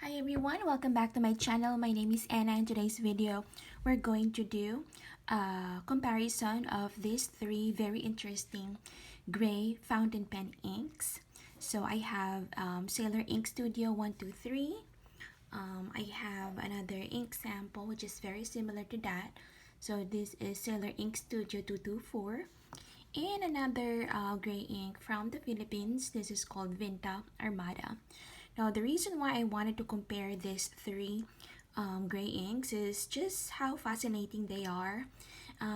Hi everyone, welcome back to my channel. My name is Anna. In today's video, we're going to do a comparison of these three very interesting gray fountain pen inks. So I have Sailor Ink Studio 123. I have another ink sample which is very similar to that. So this is Sailor Ink Studio 224. And another gray ink from the Philippines. This is called Vinta Armada. Now, the reason why I wanted to compare these three gray inks is just how fascinating they are,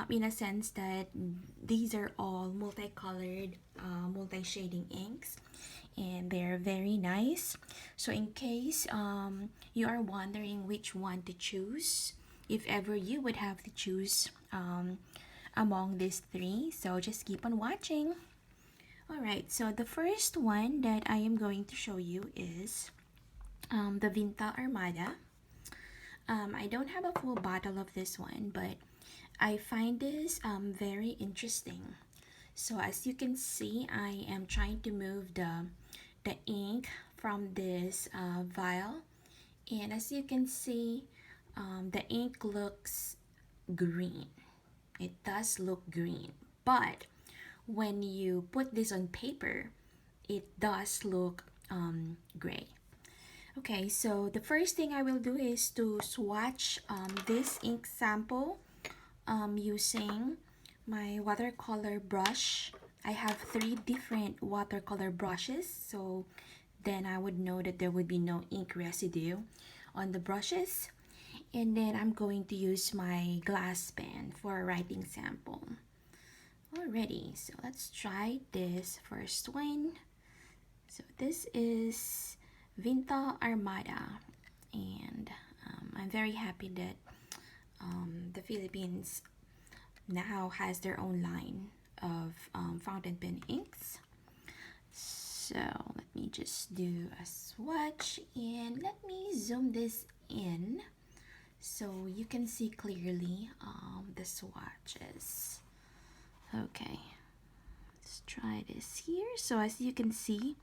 in a sense that these are all multicolored, multi-shading inks, and they're very nice. So in case you are wondering which one to choose, if ever you would have to choose among these three, so just keep on watching. Alright, so the first one that I am going to show you is the Vinta Armada. I don't have a full bottle of this one, but I find this very interesting. So as you can see, I am trying to move the ink from this vial, and as you can see, the ink looks green. It does look green, but when you put this on paper, it does look gray. Okay, so the first thing I will do is to swatch this ink sample using my watercolor brush. I have three different watercolor brushes, so then I would know that there would be no ink residue on the brushes. And then I'm going to use my glass pen for a writing sample. Alrighty, so let's try this first one. So this is Vinta Armada, and I'm very happy that the Philippines now has their own line of fountain pen inks. So let me just do a swatch, and let me zoom this in so you can see clearly the swatches. Okay, let's try this here. So as you can see,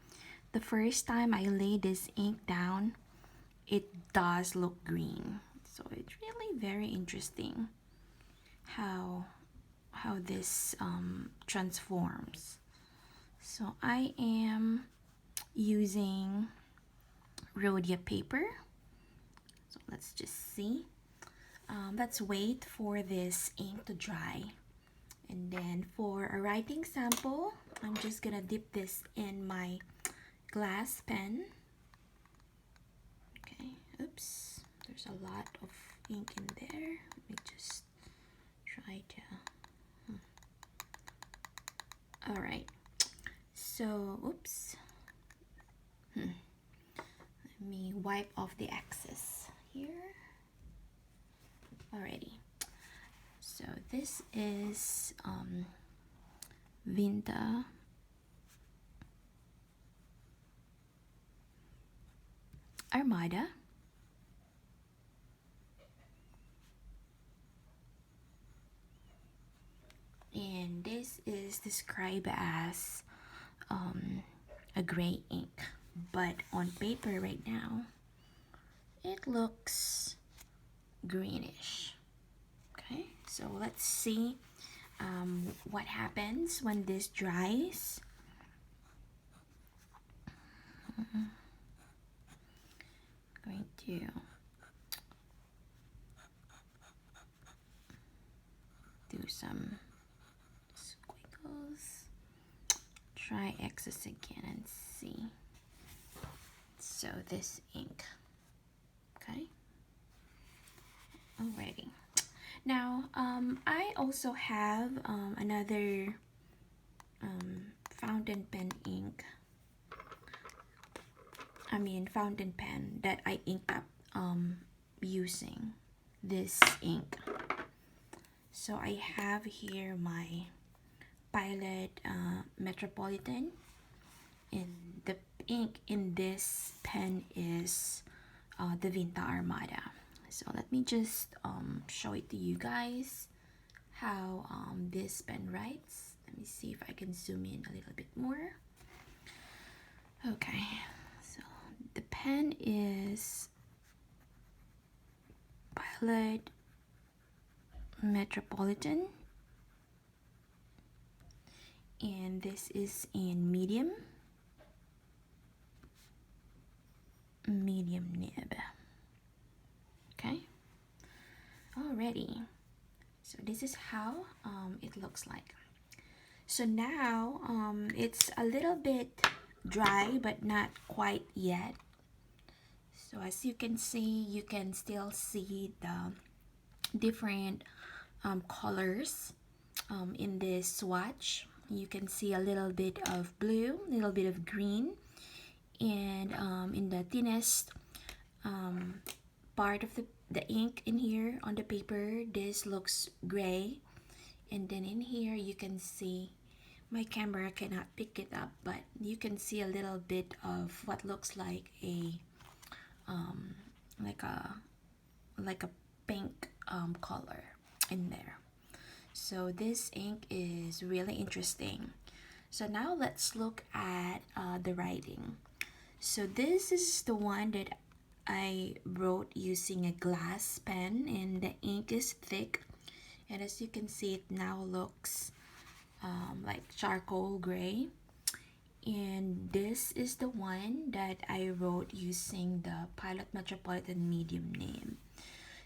the first time I lay this ink down, it does look green. So it's really very interesting how this transforms. So I am using Rhodia paper. So let's just see. Let's wait for this ink to dry. And then for a writing sample, I'm just gonna dip this in my glass pen. Okay, oops, there's a lot of ink in there. Let me just try to... Alright, so, oops. Let me wipe off the excess here. Alrighty. So this is Vinta Armada. And this is described as a gray ink, but on paper right now, it looks greenish. Okay, so let's see what happens when this dries. Going to do some squiggles. Try excess again and see. So this ink. Okay. Alrighty. Now, I also have another fountain pen ink. Fountain pen that I inked up using this ink. So I have here my Pilot Metropolitan, and the ink in this pen is the Vinta Armada. So let me just show it to you guys how this pen writes. Let me see if I can zoom in a little bit more. Okay, so the pen is Multicoloured Metropolitan, and this is in medium nib. Okay, already. So this is how it looks like. So now it's a little bit dry but not quite yet. So as you can see, you can still see the different colors in this swatch. You can see a little bit of blue, a little bit of green, and in the thinnest part of the ink in here on the paper, this looks gray. And then in here you can see, my camera cannot pick it up, but you can see a little bit of what looks like a like a pink color in there. So this ink is really interesting. So now let's look at the writing. So this is the one that I wrote using a glass pen, and the ink is thick, and as you can see, it now looks like charcoal gray. And this is the one that I wrote using the Pilot Metropolitan medium nib.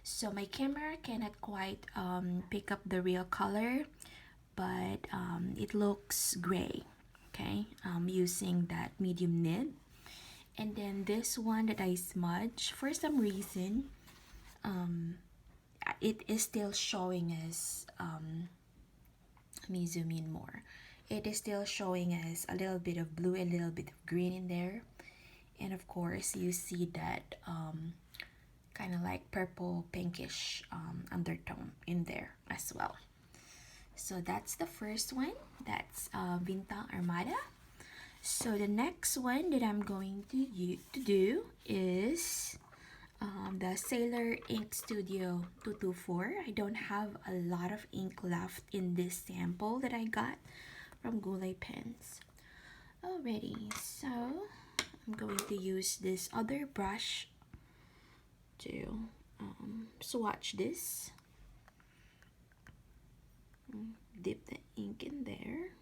So my camera cannot quite pick up the real color, but it looks gray, okay, using that medium nib. And then this one that I smudge, for some reason, it is still showing as, let me zoom in more. It is still showing as a little bit of blue and a little bit of green in there. And of course, you see that kind of like purple pinkish undertone in there as well. So that's the first one. That's Vinta Armada. So the next one that I'm going to do is the Sailor Ink Studio 224. I don't have a lot of ink left in this sample that I got from Goulet Pens. Alrighty, so I'm going to use this other brush to swatch this. Dip the ink in there.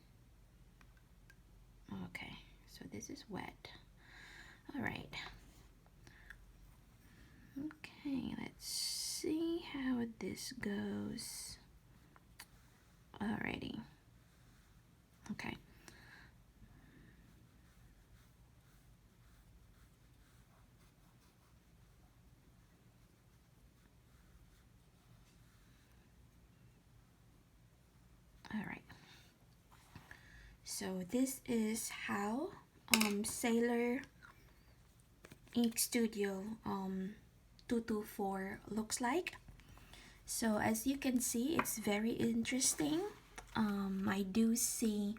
Okay, so this is wet. Alright. Okay, let's see how this goes. Alrighty. Okay. Alright. So this is how Sailor Ink Studio 224 looks like. So as you can see, it's very interesting. I do see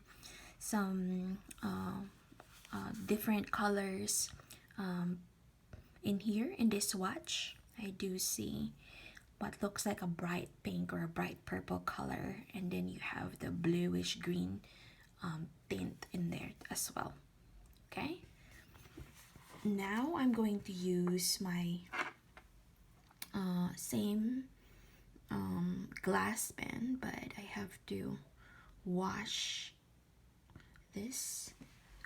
some different colors in here in this swatch. I do see what looks like a bright pink or a bright purple color, and then you have the bluish green tint in there as well. Okay, now I'm going to use my same glass pen, but I have to wash this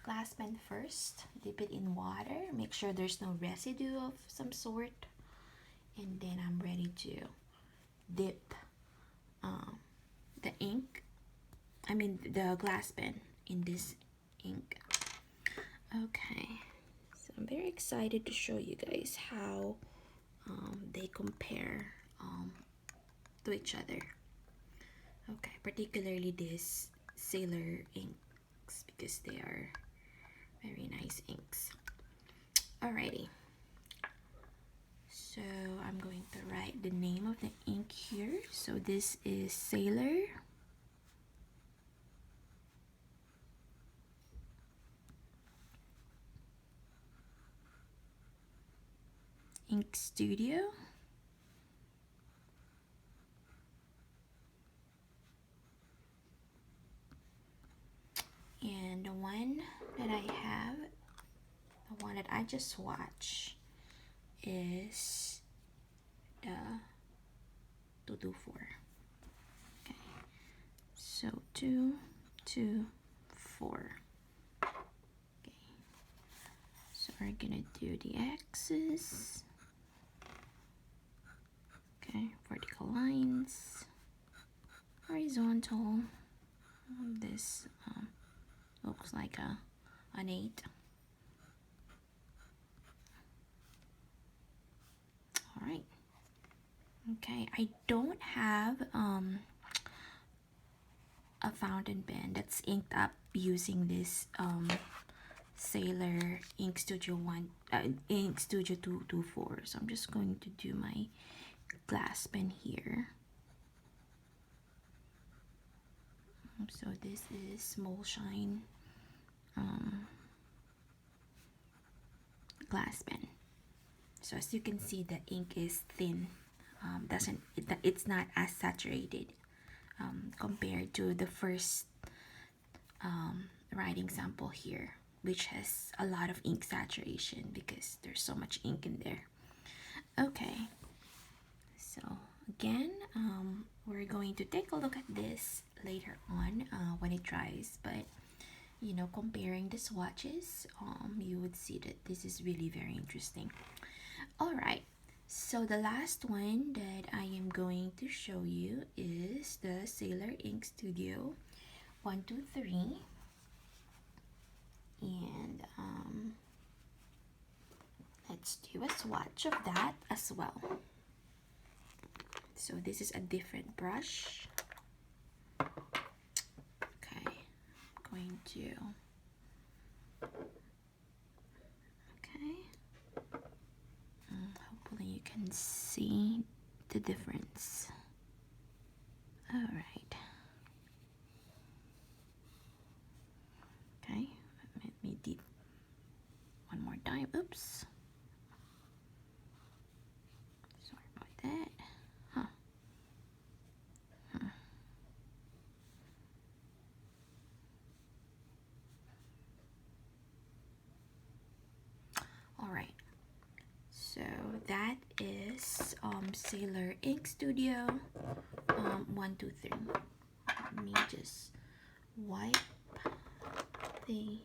glass pen first. Dip it in water, make sure there's no residue of some sort, and then I'm ready to dip the ink, the glass pen in this ink. Okay, so I'm very excited to show you guys how they compare to each other. Okay, particularly this Sailor inks, because they are very nice inks. Alrighty, so I'm going to write the name of the ink here. So this is Sailor Ink Studio. And the one that I have, the one that I just swatched, is the 224. Okay, so 224. Okay, so we're gonna do the axis. Okay, vertical lines, horizontal. This looks like an 8. All right. Okay, I don't have a fountain pen that's inked up using this Sailor Ink Studio Ink Studio 224. So I'm just going to do my glass pen here. So this is Moshine glass pen. So as you can see, the ink is thin. It's not as saturated compared to the first writing sample here, which has a lot of ink saturation because there's so much ink in there. Okay, so again, we're going to take a look at this later on when it dries, but you know, comparing the swatches, you would see that this is really very interesting. All right, so the last one that I am going to show you is the Sailor Ink Studio 123, and let's do a swatch of that as well. So this is a different brush. Okay, I'm going to, okay, hopefully you can see the difference. All right. Okay, let me dip one more time. Oops. Sorry about that. All right. So that is Sailor Ink Studio 123. Let me just wipe the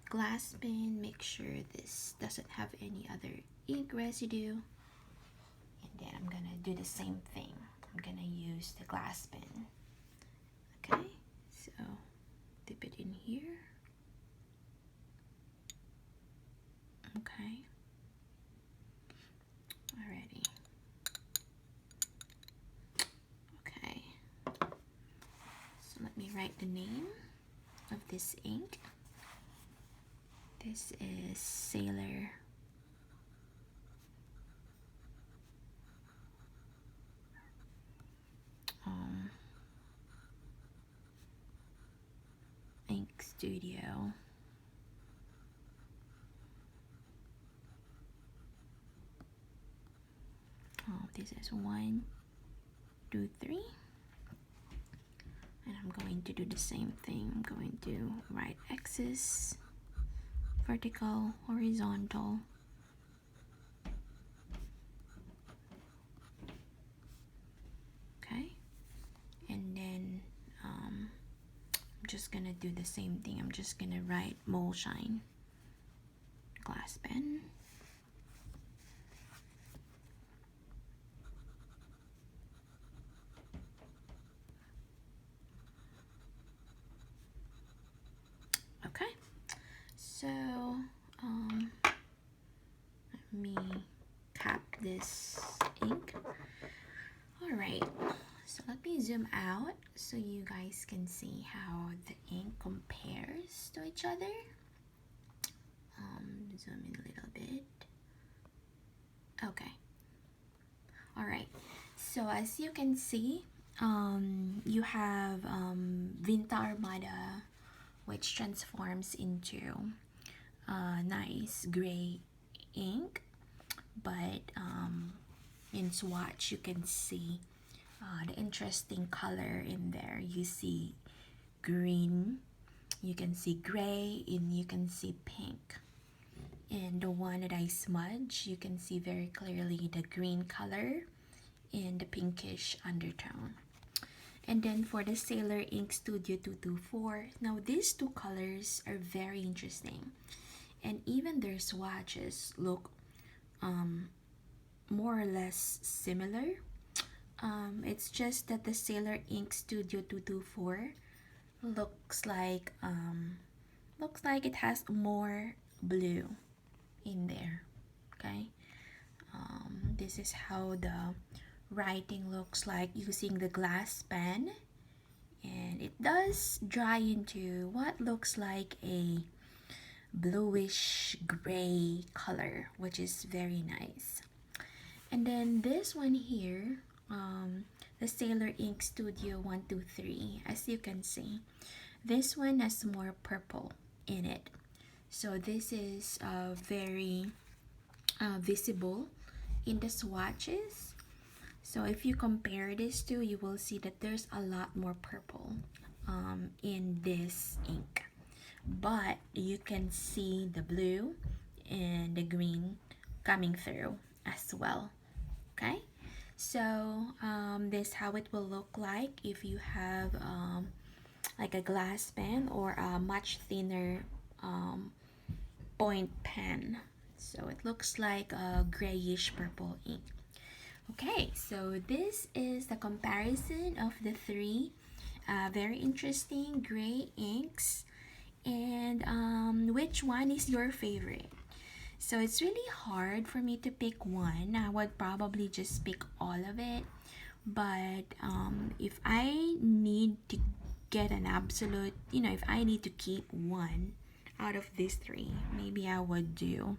glass pen, make sure this doesn't have any other ink residue, and then I'm gonna do the same thing. I'm gonna use the glass pen. Okay, so dip it in here. Okay, alrighty. Okay, so let me write the name of this ink. This is Sailor Ink Studio. This is 1, 2, 3. And I'm going to do the same thing. I'm going to write axis, vertical, horizontal. Okay, and then I'm just gonna do the same thing. I'm just gonna write Moshine glass pen. Okay, so let me cap this ink. All right, so let me zoom out so you guys can see how the ink compares to each other. Zoom in a little bit. Okay. All right, so as you can see, you have Vinta Armada, which transforms into nice gray ink, but in Swatch you can see the interesting color in there. You see green, you can see gray, and you can see pink. And the one that I smudge, you can see very clearly the green color in the pinkish undertone. And then for the Sailor Ink Studio 224, now these two colors are very interesting. And even their swatches look more or less similar. It's just that the Sailor Ink Studio 224 looks like it has more blue in there. Okay, this is how the writing looks like using the glass pen, and it does dry into what looks like a bluish gray color, which is very nice. And then this one here, the Sailor Ink Studio 123, as you can see, this one has more purple in it. So this is very visible in the swatches. So if you compare these two, you will see that there's a lot more purple in this ink. But you can see the blue and the green coming through as well. Okay, so this is how it will look like if you have like a glass pen or a much thinner point pen. So it looks like a grayish purple ink. Okay, so this is the comparison of the three very interesting gray inks, and which one is your favorite? So it's really hard for me to pick one. I would probably just pick all of it, but if I need to get an absolute, if I need to keep one out of these three, maybe I would do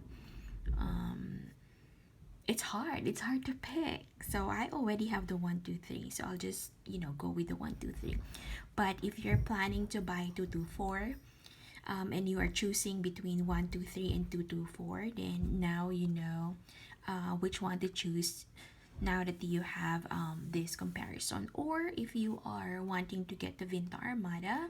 it's hard to pick. So I already have the 123, so I'll just go with the 123. But if you're planning to buy 224, and you are choosing between 123 and 224, then now you know which one to choose now that you have this comparison. Or if you are wanting to get the Vinta Armada,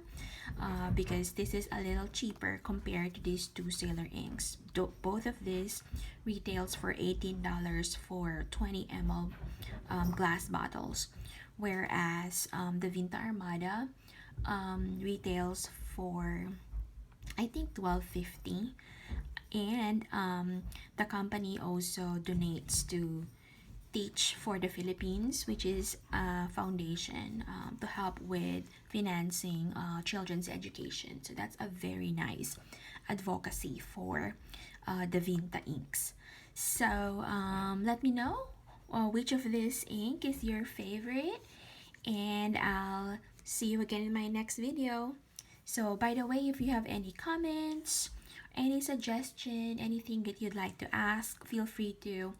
because this is a little cheaper compared to these two Sailor inks. Both of these retails for $18 for 20 ml glass bottles, whereas the Vinta Armada retails for I think $12.50, and the company also donates to Teach for the Philippines, which is a foundation to help with financing children's education. So that's a very nice advocacy for the Vinta inks. So let me know which of this ink is your favorite, and I'll see you again in my next video. So by the way, if you have any comments, any suggestion, anything that you'd like to ask, feel free to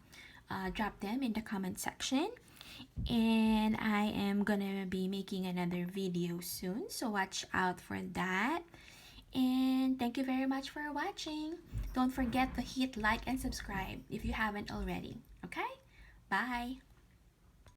drop them in the comment section. And I am gonna be making another video soon, so watch out for that. And thank you very much for watching. Don't forget to hit like and subscribe if you haven't already. Okay? Bye!